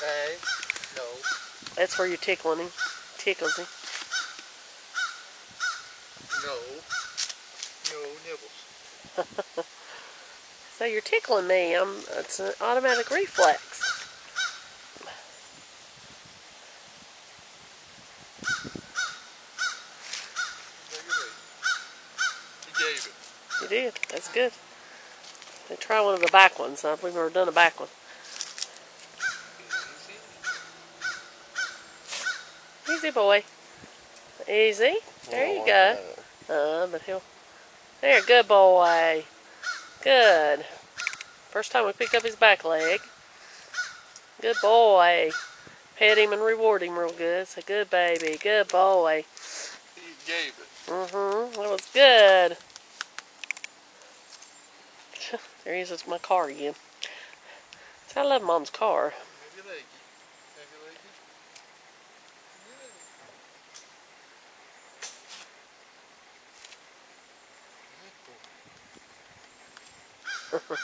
Hey, no. That's where you're tickling him. Tickles him. No. No nibbles. So you're tickling me. It's an automatic reflex. He gave it. You did. That's good. Now try one of the back ones. We've never done a back one. Easy, boy. Easy. There you go. But he'll... There, good boy. Good. First time we picked up his back leg. Good boy. Pet him and reward him real good. Say, good baby. Good boy. He gave it. That was good. There he is. It's my car again. See, I love Mom's car. Have your leggy. Have your leggy. Good boy.